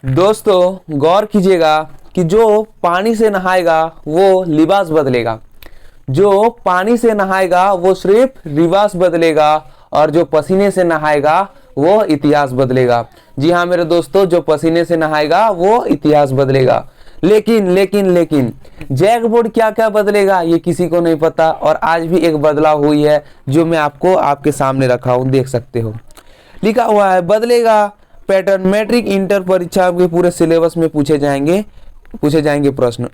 दोस्तों गौर कीजिएगा कि जो पानी से नहाएगा वो लिबास बदलेगा, जो पानी से नहाएगा वो सिर्फ लिबास बदलेगा और जो पसीने से नहाएगा वो इतिहास बदलेगा। जी हाँ मेरे दोस्तों, जो पसीने से नहाएगा वो इतिहास बदलेगा। लेकिन लेकिन लेकिन जैक बोर्ड क्या क्या बदलेगा ये किसी को नहीं पता। और आज भी एक बदलाव हुई है जो मैं आपको आपके सामने रखा हूँ, देख सकते हो। लिखा हुआ है बदलेगा पैटर्न, मैट्रिक इंटर परीक्षा के पूरे सिलेबस में पूछे जाएंगे प्रश्न।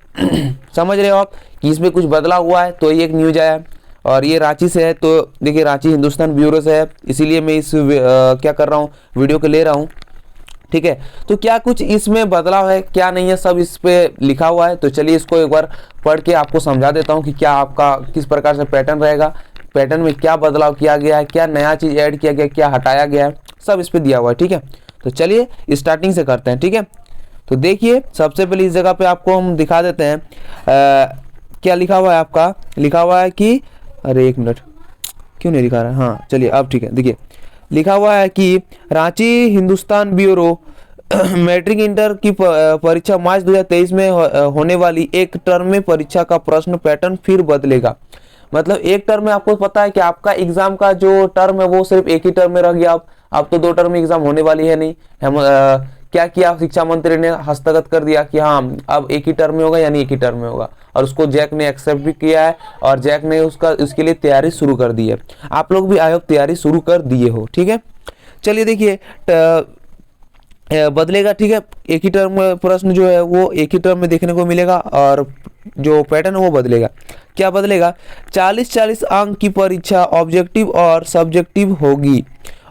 समझ रहे हो आप कि इसमें कुछ बदलाव हुआ है। तो ये एक न्यूज आया और ये रांची से है। तो देखिए रांची हिंदुस्तान ब्यूरो से है, इसीलिए मैं इस क्या कर रहा हूँ, वीडियो को ले रहा हूँ। ठीक है, तो क्या कुछ इसमें बदलाव है क्या नहीं है, सब इस पे लिखा हुआ है। तो चलिए इसको एक बार पढ़ के आपको समझा देता हूँ कि क्या आपका किस प्रकार से पैटर्न रहेगा, पैटर्न में क्या बदलाव किया गया है, क्या नया चीज़ ऐड किया गया, क्या हटाया गया है, सब इस पे दिया हुआ है। ठीक है, तो चलिए स्टार्टिंग से करते हैं। ठीक है, तो देखिए सबसे पहले इस जगह पे आपको हम दिखा देते हैं क्या लिखा हुआ है। आपका लिखा हुआ है कि अरे एक मिनट, क्यों नहीं दिखा रहा है। हाँ चलिए अब ठीक है, देखिए लिखा हुआ है कि Ranchi Hindustan bureau matric inter की परीक्षा मार्च 2023 में होने वाली एक टर्म में परीक्षा का प्रश्न पैटर्न फिर बदलेगा। मतलब एक टर्म में आपको पता है कि आपका एग्जाम का जो टर्म है वो सिर्फ एक ही टर्म में रह गया। अब तो 2 टर्म में एग्जाम होने वाली है नहीं। हम क्या किया, शिक्षा मंत्री ने हस्तगत कर दिया कि हाँ अब एक ही टर्म में होगा, यानी एक ही टर्म में होगा। और उसको जैक ने एक्सेप्ट भी किया है और जैक ने उसके लिए तैयारी शुरू कर दी है। आप लोग भी आई होप तैयारी शुरू कर दिए हो। ठीक है, चलिए देखिए बदलेगा। ठीक है, एक ही टर्म प्रश्न जो है वो एक ही टर्म में देखने को मिलेगा और जो पैटर्न है वो बदलेगा। क्या बदलेगा, 40-40 अंक की परीक्षा ऑब्जेक्टिव और सब्जेक्टिव होगी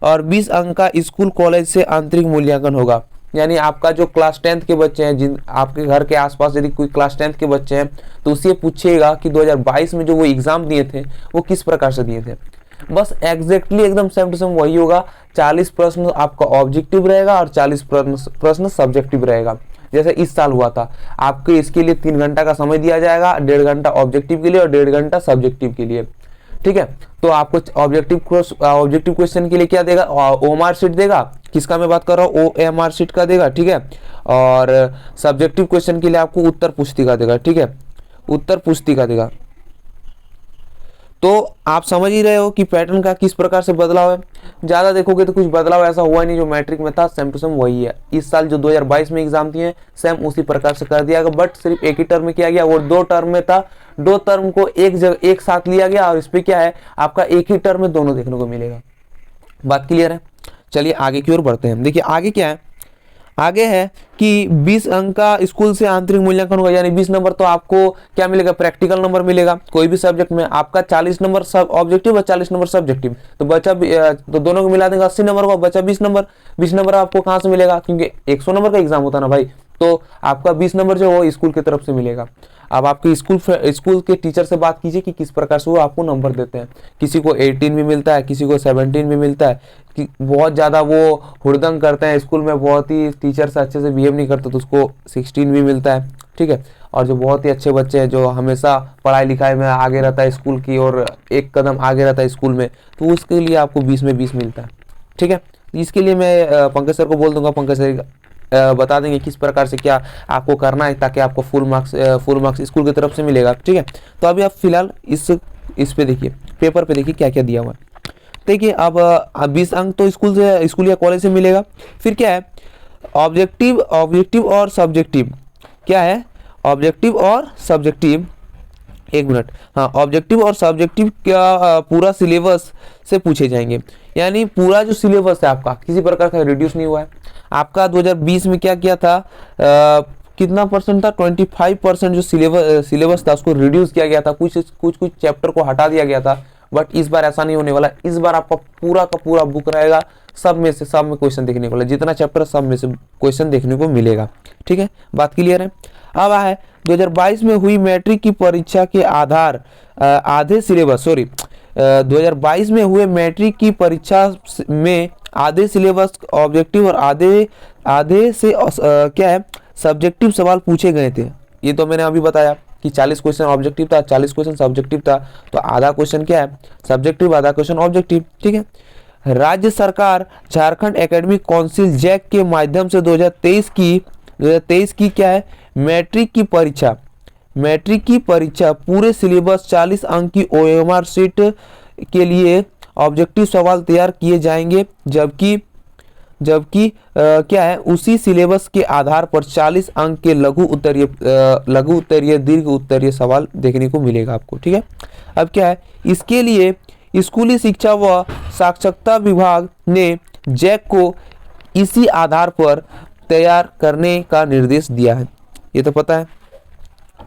और 20 अंक का स्कूल कॉलेज से आंतरिक मूल्यांकन होगा। यानी आपका जो क्लास 10th के बच्चे हैं, जिन आपके घर के आसपास यदि कोई क्लास 10th के बच्चे हैं तो उससे पूछिएगा कि 2022 में जो वो एग्जाम दिए थे वो किस प्रकार से दिए थे। बस एग्जैक्टली एकदम सेम टू सेम वही होगा। 40 प्रश्न आपका ऑब्जेक्टिव रहेगा और 40 प्रश्न सब्जेक्टिव रहेगा। जैसे इस साल हुआ था, आपको इसके लिए 3 घंटा का समय दिया जाएगा, 1.5 घंटा ऑब्जेक्टिव के लिए और 1.5 घंटा सब्जेक्टिव के लिए। ठीक है, तो आपको ऑब्जेक्टिव क्वेश्चन के लिए क्या देगा, ओएमआर शीट देगा। किसका मैं बात कर रहा हूँ, ओएमआर शीट का देगा। ठीक है, और सब्जेक्टिव क्वेश्चन के लिए आपको उत्तर पुस्तिका देगा। ठीक है, उत्तर पुस्तिका देगा। तो आप समझ ही रहे हो कि पैटर्न का किस प्रकार से बदलाव है। ज़्यादा देखोगे तो कुछ बदलाव ऐसा हुआ नहीं, जो मैट्रिक में था सेम टू सेम वही है। इस साल जो 2022 में एग्जाम दिए सेम उसी प्रकार से कर दिया गया, बट सिर्फ एक ही टर्म में किया गया। वो 2 टर्म में था, 2 टर्म को एक साथ लिया गया और इस पर क्या है आपका एक ही टर्म में दोनों देखने को मिलेगा। बात क्लियर है। चलिए आगे की ओर बढ़ते हैं। देखिए आगे क्या है, आगे है कि 20 अंक का स्कूल से आंतरिक मूल्यांकन होगा। यानी 20 नंबर तो आपको क्या मिलेगा, प्रैक्टिकल नंबर मिलेगा। कोई भी सब्जेक्ट में आपका 40 नंबर सब ऑब्जेक्टिव और 40 नंबर सब्जेक्टिव, तो बचा तो दोनों को मिला देंगे 80 नंबर को, बचा 20 नंबर। 20 नंबर आपको कहाँ से मिलेगा, क्योंकि 100 नंबर का एग्जाम होता है ना भाई, तो आपका 20 नंबर जो वो स्कूल की तरफ से मिलेगा। अब आपके स्कूल के टीचर से बात कीजिए कि किस प्रकार से वो आपको नंबर देते हैं। किसी को 18 भी मिलता है, किसी को 17 भी मिलता है। कि बहुत ज़्यादा वो हुड़दंग करते हैं स्कूल में, बहुत ही टीचर से अच्छे से बिहेव नहीं करते तो उसको 16 भी मिलता है। ठीक है, और जो बहुत ही अच्छे बच्चे हैं, जो हमेशा पढ़ाई लिखाई में आगे रहता है स्कूल की और एक कदम आगे रहता है स्कूल में, तो उसके लिए आपको 20 में 20 मिलता है। ठीक है, इसके लिए मैं पंकज सर को बोल दूंगा, पंकज सर बता देंगे किस प्रकार से क्या आपको करना है ताकि आपको फुल मार्क्स स्कूल की तरफ से मिलेगा। ठीक है, तो अभी आप फिलहाल इस पे देखिए, पेपर पे देखिए क्या क्या दिया हुआ है। देखिए अब 20 अंक तो स्कूल या कॉलेज से मिलेगा। फिर क्या है, ऑब्जेक्टिव और सब्जेक्टिव। क्या है, ऑब्जेक्टिव और सब्जेक्टिव, एक मिनट, हाँ ऑब्जेक्टिव और सब्जेक्टिव क्या पूरा सिलेबस से पूछे जाएंगे। यानी पूरा जो सिलेबस है आपका किसी प्रकार का रिड्यूस नहीं हुआ है। आपका 2020 में क्या किया था, कितना परसेंट था, 25% जो सिलेबस था उसको रिड्यूस किया गया था, कुछ चैप्टर को हटा दिया गया था। बट इस बार ऐसा नहीं होने वाला। इस बार आपका पूरा का पूरा बुक रहेगा, सब में क्वेश्चन देखने को मिलेगा। जितना चैप्टर सब में से क्वेश्चन देखने को मिलेगा। ठीक है, बात क्लियर है। अब है 2022 में हुई मैट्रिक की परीक्षा के आधार आधे सिलेबस 2022 में हुए मैट्रिक की परीक्षा में आधे सिलेबस ऑब्जेक्टिव और आधे से क्या है सब्जेक्टिव सवाल पूछे गए थे। ये तो मैंने अभी बताया कि 40 क्वेश्चन ऑब्जेक्टिव था, 40 क्वेश्चन सब्जेक्टिव था। तो आधा क्वेश्चन क्या है सब्जेक्टिव, आधा क्वेश्चन ऑब्जेक्टिव। ठीक है, राज्य सरकार झारखंड एकेडमिक काउंसिल जैक के माध्यम से 2023 की क्या है, मैट्रिक की परीक्षा पूरे सिलेबस 40 अंक की ओएमआर शीट के लिए ऑब्जेक्टिव सवाल तैयार किए जाएंगे, जबकि क्या है, उसी सिलेबस के आधार पर 40 अंक के लघु उत्तरीय दीर्घ उत्तरीय सवाल देखने को मिलेगा आपको। ठीक है, अब क्या है, इसके लिए स्कूली शिक्षा व साक्षरता विभाग ने जैक को इसी आधार पर तैयार करने का निर्देश दिया है। ये तो पता है।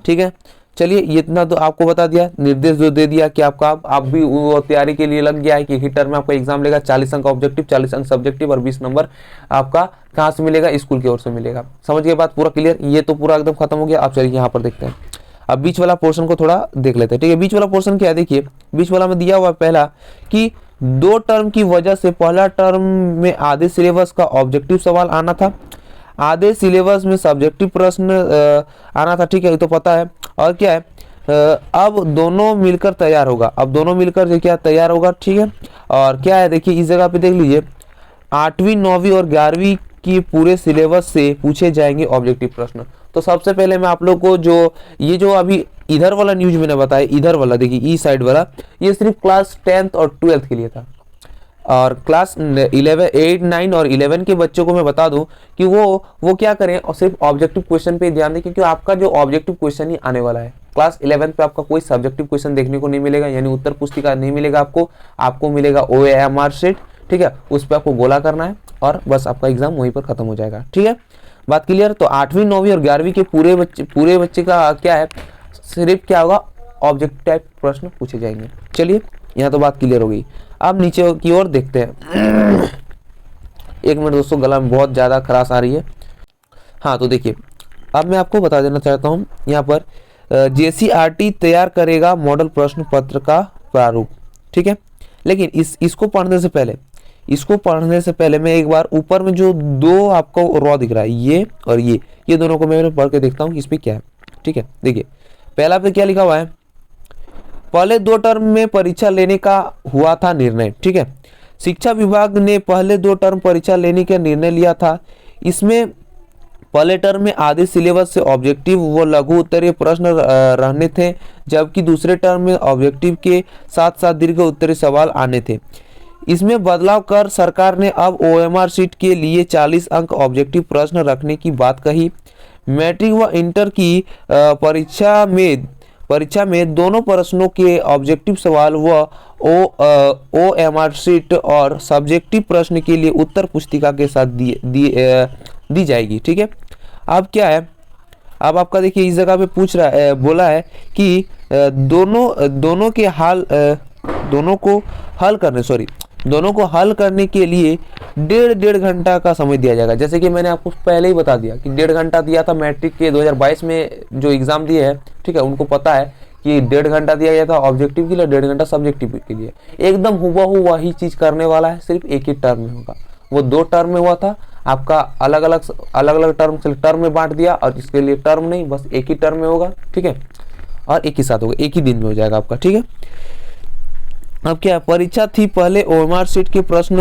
ठीक है, चलिए ये इतना तो आपको बता दिया, निर्देश जो दे दिया कि आपका आप भी वो तैयारी के लिए लग गया है कि एक ही टर्म में आपका एग्जाम लेगा, 40 अंक ऑब्जेक्टिव, 40 अंक सब्जेक्टिव और 20 नंबर आपका कहाँ से मिलेगा, स्कूल की ओर से मिलेगा। समझ गए बात, पूरा क्लियर। ये तो पूरा एकदम खत्म हो गया। आप चलिए यहाँ पर देखते हैं, अब बीच वाला पोर्शन को थोड़ा देख लेते हैं। ठीक है, बीच वाला पोर्शन क्या है, देखिए बीच वाला में दिया हुआ पहला कि 2 टर्म की वजह से पहला टर्म में आधे सिलेबस का ऑब्जेक्टिव सवाल आना था, आधे सिलेबस में सब्जेक्टिव प्रश्न आना था। ठीक है, ये तो पता है। और क्या है, अब दोनों मिलकर तैयार होगा, अब दोनों मिलकर क्या तैयार होगा। ठीक है, और क्या है, देखिए इस जगह पे देख लीजिए 8वीं 9वीं और 11वीं की पूरे सिलेबस से पूछे जाएंगे ऑब्जेक्टिव प्रश्न। तो सबसे पहले मैं आप लोग को ये जो अभी इधर वाला न्यूज मैंने बताया, इधर वाला देखिए ई साइड वाला, ये सिर्फ क्लास 10th और 12th के लिए था। और क्लास 11 8 9 और 11 के बच्चों को मैं बता दूं कि वो क्या करें और सिर्फ ऑब्जेक्टिव क्वेश्चन पे ध्यान दें, क्योंकि आपका जो ऑब्जेक्टिव क्वेश्चन ही आने वाला है। क्लास 11 पे आपका कोई सब्जेक्टिव क्वेश्चन देखने को नहीं मिलेगा, यानी उत्तर पुस्तिका नहीं मिलेगा आपको मिलेगा ओएमआर शीट। ठीक है, उस पर आपको गोला करना है और बस आपका एग्जाम वहीं पर खत्म हो जाएगा। ठीक है, बात क्लियर। तो 8वीं 9वीं और 11वीं के पूरे बच्चे का क्या है, सिर्फ क्या होगा, ऑब्जेक्टिव टाइप प्रश्न पूछे जाएंगे। चलिए यहाँ तो बात क्लियर हो गई। अब नीचे की ओर देखते हैं। एक मिनट दोस्तों, गला में बहुत ज़्यादा खराश आ रही है। हाँ, तो देखिए अब मैं आपको बता देना चाहता हूँ यहाँ पर JCRT तैयार करेगा मॉडल प्रश्न पत्र का प्रारूप। ठीक है, लेकिन इसको पढ़ने से पहले मैं एक बार ऊपर में जो 2 आपको रॉ दिख रहा है, ये और ये दोनों को मैं पढ़ के देखता हूँ कि इसमें क्या है। ठीक है, देखिए पहला पे क्या लिखा हुआ है, पहले 2 टर्म में परीक्षा लेने का हुआ था निर्णय। ठीक है, शिक्षा विभाग ने पहले 2 टर्म परीक्षा लेने का निर्णय लिया था। इसमें पहले टर्म में आधे सिलेबस से ऑब्जेक्टिव व लघु उत्तरीय प्रश्न रहने थे, जबकि दूसरे टर्म में ऑब्जेक्टिव के साथ साथ दीर्घ उत्तरीय सवाल आने थे। इसमें बदलाव कर सरकार ने अब ओएमआर शीट के लिए 40 अंक ऑब्जेक्टिव प्रश्न रखने की बात कही। मैट्रिक व इंटर की परीक्षा में दोनों प्रश्नों के ऑब्जेक्टिव सवाल व ओएमआर शीट और सब्जेक्टिव प्रश्न के लिए उत्तर पुस्तिका के साथ दी जाएगी। ठीक है, अब क्या है, अब आपका देखिए इस जगह पे बोला है कि दोनों को हल करने के लिए 1.5 घंटा का समय दिया जाएगा। जैसे कि मैंने आपको पहले ही बता दिया कि 1.5 घंटा दिया था मैट्रिक के 2022 में जो एग्जाम दिए हैं। ठीक है, उनको पता है कि 1.5 घंटा दिया गया था ऑब्जेक्टिव के लिए, 1.5 घंटा सब्जेक्टिव के लिए। एकदम हुबहू वही चीज करने वाला है, सिर्फ एक ही टर्म में होगा। वो 2 टर्म में हुआ था, आपका अलग अलग टर्म में बांट दिया, और इसके लिए टर्म नहीं, बस एक ही टर्म में होगा। ठीक है, और एक ही साथ होगा, एक ही दिन में हो जाएगा आपका। ठीक है, अब क्या परीक्षा थी, पहले ओएमआर शीट के प्रश्न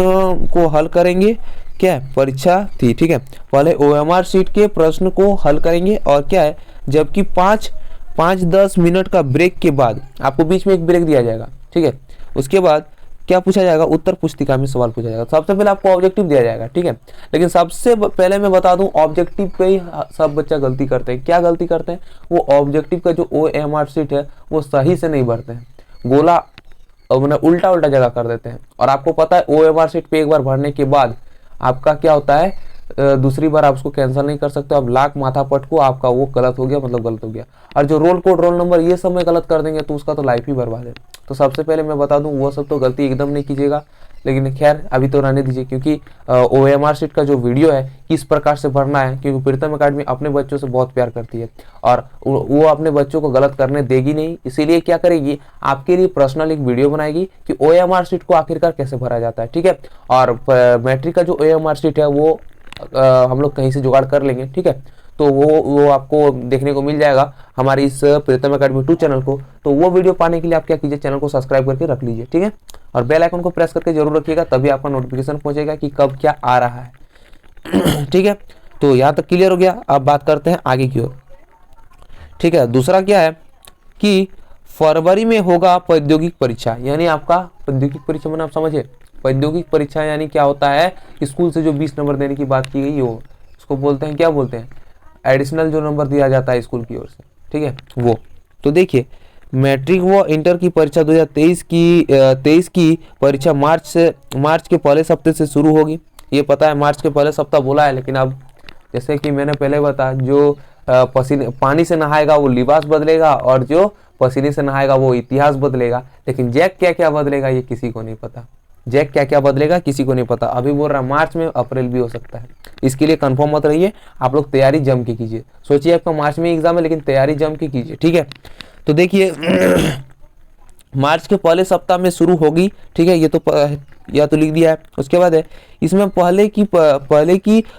को हल करेंगे। क्या है, परीक्षा थी। ठीक है, पहले ओएमआर शीट के प्रश्न को हल करेंगे, और क्या है, जबकि 5-10 मिनट का ब्रेक के बाद आपको बीच में एक ब्रेक दिया जाएगा। ठीक है, उसके बाद क्या पूछा जाएगा, उत्तर पुस्तिका में सवाल पूछा जाएगा। सबसे पहले आपको ऑब्जेक्टिव दिया जाएगा। ठीक है, लेकिन सबसे पहले मैं बता दूं, ऑब्जेक्टिव पे ही सब बच्चा गलती करते हैं। क्या गलती करते हैं, वो ऑब्जेक्टिव का जो ओएमआर शीट है वो सही से नहीं भरते हैं, गोला मैंने उल्टा जगह कर देते हैं। और आपको पता है ओएमआर शीट पे एक बार भरने के बाद आपका क्या होता है, दूसरी बार आप उसको कैंसिल नहीं कर सकते। अब लाख माथा पटको, आपका वो गलत हो गया, मतलब गलत हो गया। और जो रोल कोड, रोल नंबर, ये सब में गलत कर देंगे तो उसका तो लाइफ ही बर्बाद है। तो सबसे पहले मैं बता दूं, वो सब तो गलती एकदम नहीं कीजिएगा। लेकिन खैर अभी तो रहने दीजिए, क्योंकि ओएमआर शीट का जो वीडियो है किस प्रकार से भरना है, क्योंकि प्रीतम अकेडमी अपने बच्चों से बहुत प्यार करती है और वो अपने बच्चों को गलत करने देगी नहीं। इसीलिए क्या करेगी, आपके लिए पर्सनल एक वीडियो बनाएगी कि ओएमआर शीट को आखिरकार कैसे भरा जाता है। ठीक है, और मैट्रिक का जो ओएमआर शीट है वो हम लोग कहीं से जुगाड़ कर लेंगे, ठीक है। तो वो आपको देखने को मिल जाएगा हमारी इस प्रीतम एकेडमी 2 चैनल को। तो वो वीडियो पाने के लिए आप क्या कीजिए, चैनल को सब्सक्राइब करके रख लीजिए, ठीक है। और बेल आइकन को प्रेस करके जरूर रखिएगा, तभी आपका नोटिफिकेशन पहुंचेगा कि कब क्या आ रहा है। ठीक है, तो यहाँ तक क्लियर हो गया। अब बात करते हैं आगे की ओर, ठीक है। दूसरा क्या है कि फरवरी में होगा प्रौद्योगिक परीक्षा, यानी आपका प्रौद्योगिक परीक्षा मैंने आप समझे, प्रौद्योगिक परीक्षा यानी क्या होता है, स्कूल से जो 20 नंबर देने की बात की गई हो, उसको बोलते हैं, क्या बोलते हैं, एडिशनल जो नंबर दिया जाता है स्कूल की ओर से, ठीक है वो। तो देखिए मैट्रिक व इंटर की परीक्षा 2023 की परीक्षा मार्च के पहले सप्ताह से शुरू होगी। ये पता है मार्च के पहले सप्ताह बोला है, लेकिन अब जैसे कि मैंने पहले बताया, जो पानी से नहाएगा वो लिबास बदलेगा, और जो पसीने से नहाएगा वो इतिहास बदलेगा। लेकिन जैक क्या क्या बदलेगा ये किसी को नहीं पता, जैक क्या क्या बदलेगा किसी को नहीं पता। अभी बोल रहा मार्च में, अप्रैल भी हो सकता है, इसके लिए कंफर्म मत रहिए। आप लोग तैयारी जम के कीजिए। सोचिए आपका मार्च में एग्जाम है, लेकिन तैयारी जम के कीजिए, ठीक है। तो देखिए मार्च के पहले सप्ताह में शुरू होगी, ठीक है। ये तो लिख दिया है। उसके बाद है इसमें पहले की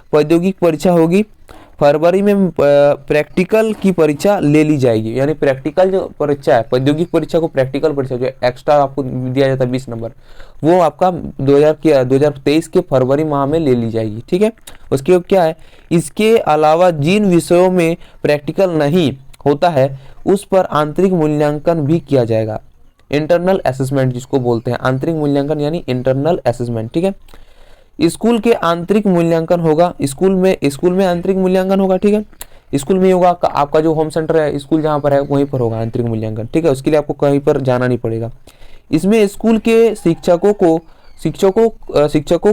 प्रौद्योगिक परीक्षा होगी। फरवरी में प्रैक्टिकल की परीक्षा ले ली जाएगी, यानी प्रैक्टिकल जो परीक्षा है, प्रौद्योगिक परीक्षा को प्रैक्टिकल परीक्षा जो एक्स्ट्रा आपको दिया जाता है 20 नंबर, वो आपका 2023 के फरवरी माह में ले ली जाएगी, ठीक है। उसके क्या है, इसके अलावा जिन विषयों में प्रैक्टिकल नहीं होता है उस पर आंतरिक मूल्यांकन भी किया जाएगा। इंटरनल असेसमेंट जिसको बोलते हैं, आंतरिक मूल्यांकन यानी इंटरनल असेसमेंट, ठीक है। स्कूल के आंतरिक मूल्यांकन होगा, स्कूल में आंतरिक मूल्यांकन होगा, ठीक है। स्कूल में होगा, आपका जो होम सेंटर है, स्कूल जहाँ पर है वहीं पर होगा आंतरिक मूल्यांकन, ठीक है। उसके लिए आपको कहीं पर जाना नहीं पड़ेगा। इसमें स्कूल के शिक्षकों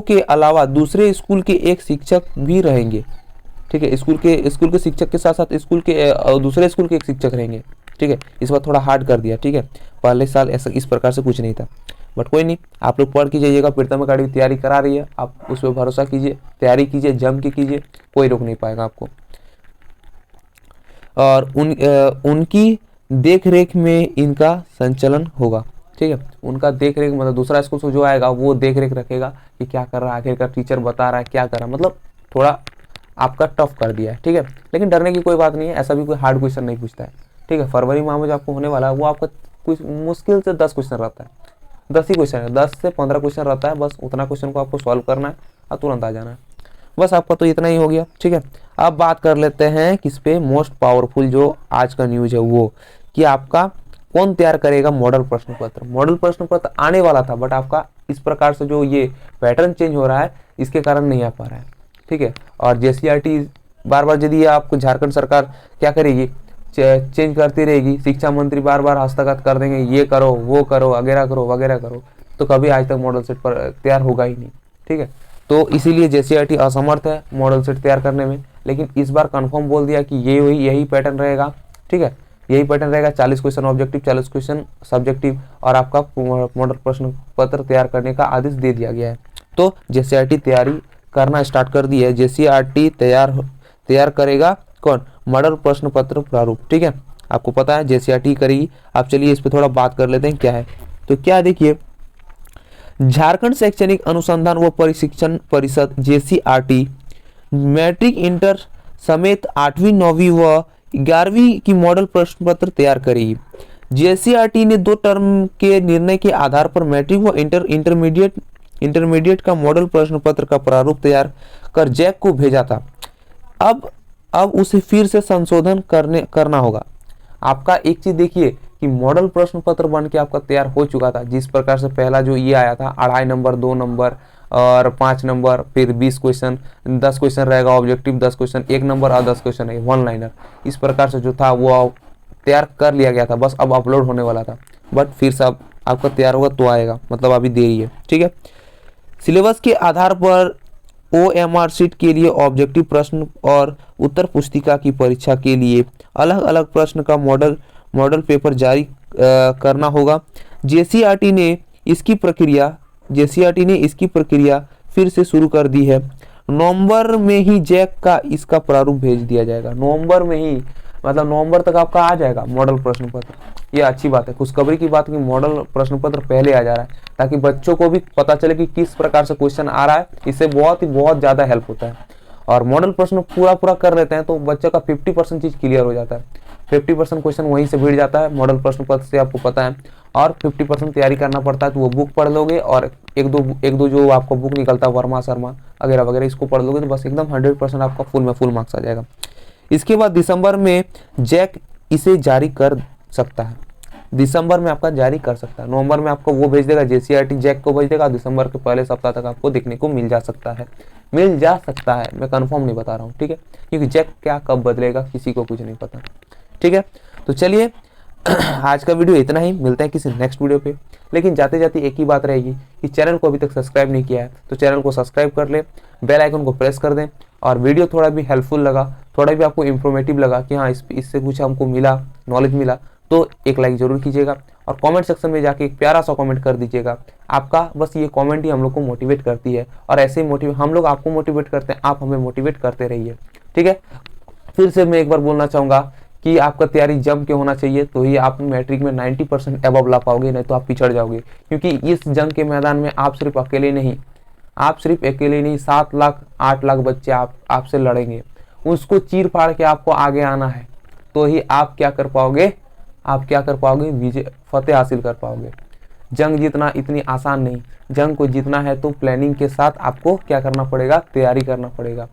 के अलावा दूसरे स्कूल के एक शिक्षक भी रहेंगे, ठीक है। स्कूल के शिक्षक के साथ साथ स्कूल के दूसरे स्कूल के एक शिक्षक रहेंगे, ठीक है। इस बार थोड़ा हार्ड कर दिया, ठीक है। पहले साल ऐसा इस प्रकार से कुछ नहीं था, बट कोई नहीं, आप लोग पढ़ के जाइएगा। प्रीतम एकेडमी तैयारी करा रही है, आप उस पर भरोसा कीजिए, तैयारी कीजिए, जम के कीजिए, कोई रोक नहीं पाएगा आपको। और उनकी देख रेख में इनका संचालन होगा, ठीक है। उनका देख रेख मतलब दूसरा स्कूल से जो आएगा वो देख रेख रखेगा कि क्या कर रहा है, आखिरकार टीचर बता रहा है क्या कर रहा है, मतलब थोड़ा आपका टफ कर दिया है, ठीक है। लेकिन डरने की कोई बात नहीं है, ऐसा भी कोई हार्ड क्वेश्चन नहीं पूछता है, ठीक है। फरवरी माह में जो आपको होने वाला है वो आपका कुछ मुश्किल से 10 क्वेश्चन रहता है, 10 ही क्वेश्चन है, 10 से 15 क्वेश्चन रहता है, बस उतना क्वेश्चन को आपको सॉल्व करना है और तुरंत आ जाना है, बस आपका तो इतना ही हो गया, ठीक है। अब बात कर लेते हैं किस पे, मोस्ट पावरफुल जो आज का न्यूज है वो, कि आपका कौन तैयार करेगा मॉडल प्रश्न पत्र। मॉडल प्रश्न पत्र आने वाला था, बट आपका इस प्रकार से जो ये पैटर्न चेंज हो रहा है इसके कारण नहीं आ पा रहा है, ठीक है। और JCRT बार बार यदि आपको झारखंड सरकार क्या करेगी, चेंज करती रहेगी, शिक्षा मंत्री बार बार हस्तगत कर देंगे, ये करो वो करो वगैरह करो, तो कभी आज तक मॉडल सेट पर तैयार होगा ही नहीं, ठीक है। तो इसीलिए JCRT असमर्थ है मॉडल सेट तैयार करने में। लेकिन इस बार कंफर्म बोल दिया कि यही पैटर्न रहेगा, ठीक है। यही पैटर्न रहेगा, 40 क्वेश्चन ऑब्जेक्टिव, 40 क्वेश्चन सब्जेक्टिव, और आपका मॉडल प्रश्न पत्र तैयार करने का आदेश दे दिया गया है। तो JCRT तैयारी करना स्टार्ट कर दी है। JCRT तैयार करेगा कौन, मॉडल प्रश्न पत्र प्रारूप, ठीक है। आपको पता है JCRT करेगी। आप चलिए इस पे थोड़ा बात कर लेते हैं क्या है। तो क्या देखिए, झारखंड शैक्षणिक अनुसंधान व प्रशिक्षण परिषद JCRT मैट्रिक इंटर समेत 8वीं 9वीं व 11वीं की मॉडल प्रश्न पत्र तैयार करेगी। JCRT ने 2 टर्म के निर्णय के आधार पर मैट्रिक व इंटरमीडिएट का मॉडल प्रश्न पत्र का प्रारूप तैयार कर जैक को भेजा था। अब उसे फिर से संशोधन करना होगा। आपका एक चीज देखिए कि मॉडल प्रश्न पत्र बन के आपका तैयार हो चुका था। जिस प्रकार से पहला जो ये आया था 2.5 नंबर, 2 नंबर और 5 नंबर, फिर 20 क्वेश्चन, 10 क्वेश्चन रहेगा ऑब्जेक्टिव, 10 क्वेश्चन 1 नंबर और 10 क्वेश्चन है 1 लाइनर, इस प्रकार से जो था वो तैयार कर लिया गया था, बस अब अपलोड होने वाला था। बट फिर से अब आपका तैयार होगा तो आएगा, मतलब अभी देरी है, ठीक है। सिलेबस के आधार पर OMR सीट के लिए ऑब्जेक्टिव प्रश्न और उत्तर पुस्तिका की परीक्षा के लिए अलग अलग प्रश्न का मॉडल पेपर जारी करना होगा। JCRT ने इसकी प्रक्रिया फिर से शुरू कर दी है। नवंबर में ही जैक का इसका प्रारूप भेज दिया जाएगा। नवंबर में ही, मतलब नवंबर तक आपका आ जाएगा मॉडल प्रश्न पत्र। ये अच्छी बात है, खुशखबरी की बात कि मॉडल प्रश्न पत्र पहले आ जा रहा है, ताकि बच्चों को भी पता चले कि किस प्रकार से क्वेश्चन आ रहा है। इससे बहुत ज़्यादा हेल्प होता है। और मॉडल प्रश्न पूरा कर लेते हैं तो बच्चे का 50% चीज क्लियर हो जाता है। 50% क्वेश्चन वहीं से भिड़ जाता है मॉडल प्रश्न पत्र से, आपको पता है। और 50% तैयारी करना पड़ता है, तो वो बुक पढ़ लोगे और एक दो जो आपका बुक निकलता है वर्मा शर्मा वगैरह वगैरह, इसको पढ़ लोगे तो बस एकदम 100% आपका फुल मार्क्स आ जाएगा। इसके बाद दिसंबर में जैक इसे जारी कर सकता है, दिसंबर में आपका जारी कर सकता है। नवंबर में आपको वो भेज देगा, JCRT जैक को भेज देगा। दिसंबर के पहले सप्ताह तक आपको देखने को मिल जा सकता है, मैं कंफर्म नहीं बता रहा हूँ, ठीक है, क्योंकि जैक क्या कब बदलेगा किसी को कुछ नहीं पता, ठीक है। तो चलिए आज का वीडियो इतना ही, मिलते हैं किसी नेक्स्ट वीडियो पे। लेकिन जाते जाते एक ही बात रहेगी कि चैनल को अभी तक सब्सक्राइब नहीं किया है तो चैनल को सब्सक्राइब कर ले, बेल आइकन को प्रेस कर दें। और वीडियो थोड़ा भी हेल्पफुल लगा, थोड़ा भी आपको इंफॉर्मेटिव लगा कि हाँ इससे कुछ हमको मिला, नॉलेज मिला, तो एक लाइक जरूर कीजिएगा और कमेंट सेक्शन में जाके एक प्यारा सा कमेंट कर दीजिएगा। आपका बस ये कमेंट ही हम लोग को मोटिवेट करती है और ऐसे ही हम लोग आपको मोटिवेट करते हैं, आप हमें मोटिवेट करते रहिए, ठीक है। फिर से मैं एक बार बोलना चाहूँगा कि आपका तैयारी जम के होना चाहिए, तो ही आप मैट्रिक में 90% अबव ला पाओगे, नहीं तो आप पिछड़ जाओगे। क्योंकि इस जंग के मैदान में आप सिर्फ अकेले नहीं 7 लाख 8 लाख बच्चे आपसे लड़ेंगे, उसको चीर फाड़ के आपको आगे आना है, तो ही आप क्या कर पाओगे, विजय फतेह हासिल कर पाओगे। जंग जीतना इतनी आसान नहीं, जंग को जीतना है तो प्लानिंग के साथ आपको क्या करना पड़ेगा, तैयारी करना पड़ेगा,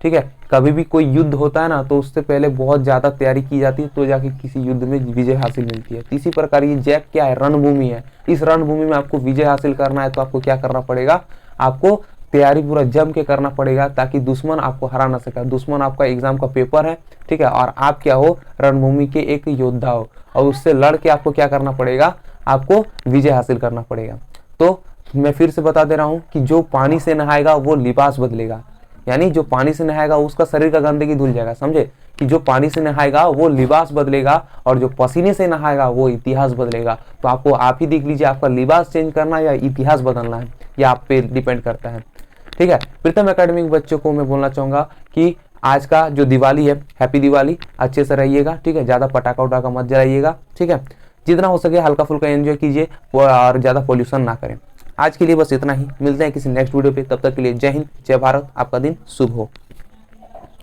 ठीक है। कभी भी कोई युद्ध होता है ना तो उससे पहले बहुत ज्यादा तैयारी की जाती है, तो जाके किसी युद्ध में विजय हासिल मिलती है। इसी प्रकार ये जैक क्या है, रणभूमि है। इस रणभूमि में आपको विजय हासिल करना है तो आपको क्या करना पड़ेगा, आपको तैयारी पूरा जम के करना पड़ेगा, ताकि दुश्मन आपको हरा ना सके। दुश्मन आपका एग्जाम का पेपर है, ठीक है, और आप क्या हो, रणभूमि के एक योद्धा हो, और उससे लड़ के आपको क्या करना पड़ेगा, आपको विजय हासिल करना पड़ेगा। तो मैं फिर से बता दे रहा हूँ कि जो पानी से नहाएगा वो लिबास बदलेगा, यानी जो पानी से नहाएगा उसका शरीर का गंदगी धुल जाएगा, समझे, कि जो पानी से नहाएगा वो लिबास बदलेगा और जो पसीने से नहाएगा वो इतिहास बदलेगा। तो आपको आप ही देख लीजिए, आपका लिबास चेंज करना है या इतिहास बदलना है, ये आप पे डिपेंड करता है, ठीक है। प्रीतम एकेडमिक बच्चों को मैं बोलना चाहूंगा कि आज का जो दिवाली है, हैप्पी दिवाली, अच्छे से रहिएगा, ठीक है, ज्यादा पटाखा उटाखा मत जलाइएगा, ठीक है, जितना हो सके हल्का फुल्का एंजॉय कीजिए और ज्यादा पोल्यूशन ना करें। आज के लिए बस इतना ही, मिलते हैं किसी नेक्स्ट वीडियो पे, तब तक के लिए जय हिंद, जय भारत, आपका दिन शुभ हो।